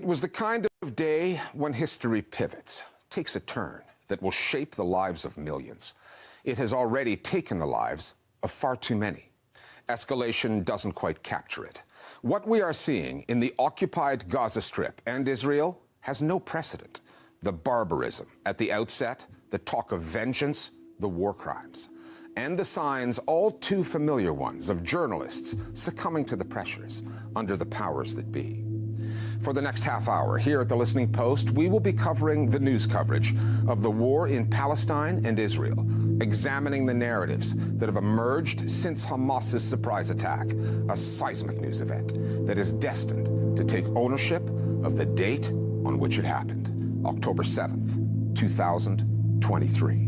was the kind of day when history pivots, takes a turn that will shape the lives of millions. It has already taken the lives of far too many. Escalation doesn't quite capture it. What we are seeing in the occupied Gaza Strip and Israel has no precedent. The barbarism at the outset, the talk of vengeance, the war crimes, and the signs, all too familiar ones, of journalists succumbing to the pressures under the powers that be. For the next half hour here at The Listening Post, we will be covering the news coverage of the war in Palestine and Israel, examining the narratives that have emerged since Hamas's surprise attack, a seismic news event that is destined to take ownership of the date on which it happened, October 7th, 2023.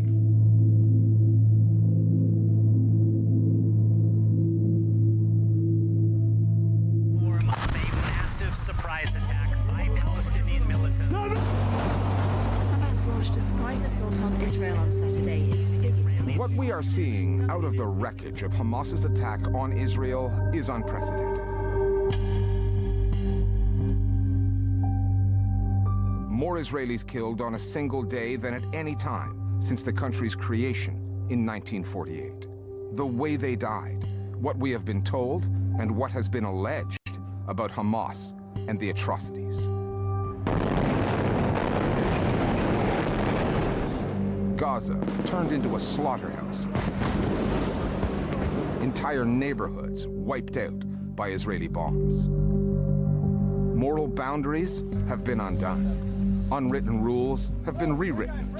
Surprise attack by Palestinian militants. Hamas launched a surprise assault on Israel on Saturday. What we are seeing out of the wreckage of Hamas's attack on Israel is unprecedented. More Israelis killed on a single day than at any time since the country's creation in 1948. The way they died, what we have been told, and what has been alleged about Hamas and the atrocities. Gaza turned into a slaughterhouse. Entire neighborhoods wiped out by Israeli bombs. Moral boundaries have been undone. Unwritten rules have been rewritten,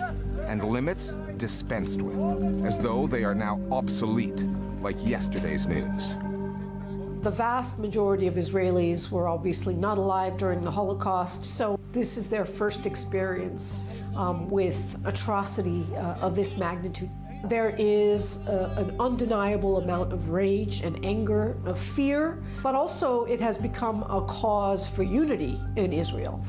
and limits dispensed with, as though they are now obsolete, like yesterday's news. The vast majority of Israelis were obviously not alive during the Holocaust, so this is their first experience with atrocity of this magnitude. There is an undeniable amount of rage and anger, of fear, but also it has become a cause for unity in Israel.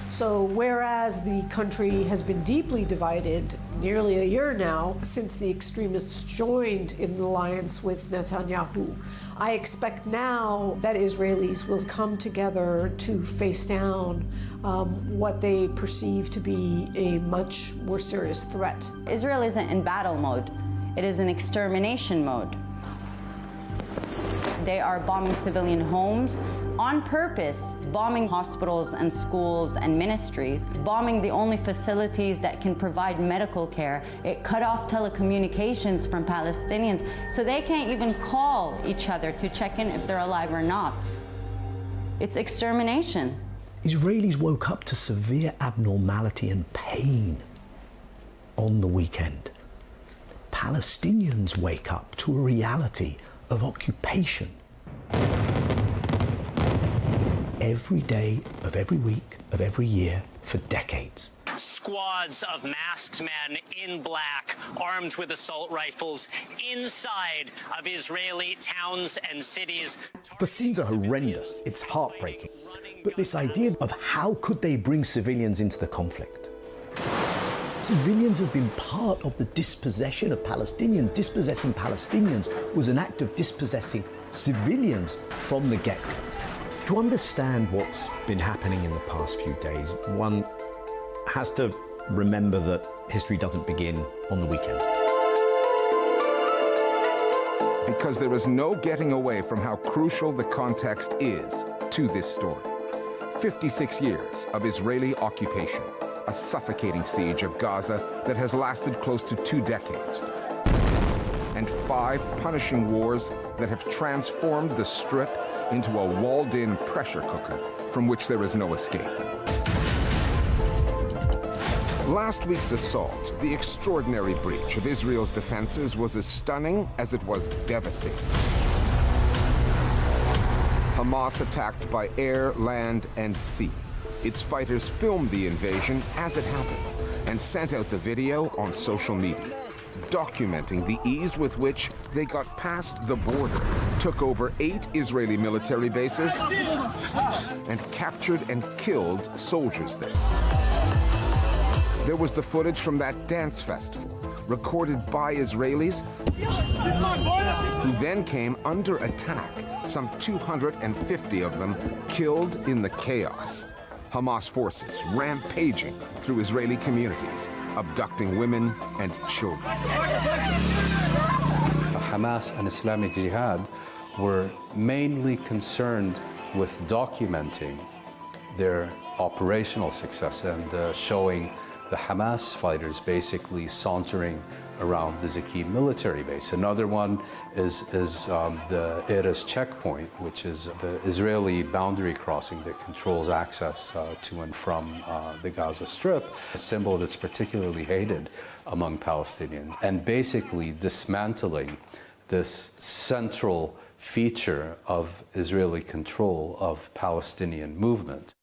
So whereas the country has been deeply divided nearly a year now since the extremists joined in an alliance with Netanyahu, I expect now that Israelis will come together to face down what they perceive to be a much more serious threat. Israel isn't in battle mode. It is in extermination mode. They are bombing civilian homes on purpose, bombing hospitals and schools and ministries, bombing the only facilities that can provide medical care. It cut off telecommunications from Palestinians, so they can't even call each other to check in if they're alive or not. It's extermination. Israelis woke up to severe abnormality and pain on the weekend. Palestinians wake up to a reality of occupation. Every day of every week of every year for decades. Squads of masked men in black, armed with assault rifles, inside of Israeli towns and cities. The scenes are horrendous. It's heartbreaking. But this idea of how could they bring civilians into the conflict? Civilians have been part of the dispossession of Palestinians. Dispossessing Palestinians was an act of dispossessing civilians from the get-go. To understand what's been happening in the past few days, one has to remember that history doesn't begin on the weekend. Because there is no getting away from how crucial the context is to this story. 56 years of Israeli occupation, a suffocating siege of Gaza that has lasted close to 2 decades, and 5 punishing wars that have transformed the Strip into a walled-in pressure cooker from which there is no escape. Last week's assault, the extraordinary breach of Israel's defenses, was as stunning as it was devastating. Hamas attacked by air, land, and sea. Its fighters filmed the invasion as it happened and sent out the video on social media, documenting the ease with which they got past the border, took over 8 Israeli military bases, and captured and killed soldiers there. There was the footage from that dance festival, recorded by Israelis, who then came under attack, some 250 of them killed in the chaos. Hamas forces rampaging through Israeli communities, abducting women and children. Hamas and Islamic Jihad were mainly concerned with documenting their operational success and showing the Hamas fighters basically sauntering around the Zaki military base. Another one is the Erez checkpoint, which is the Israeli boundary crossing that controls access to and from the Gaza Strip, a symbol that's particularly hated among Palestinians, and basically dismantling this central feature of Israeli control of Palestinian movement.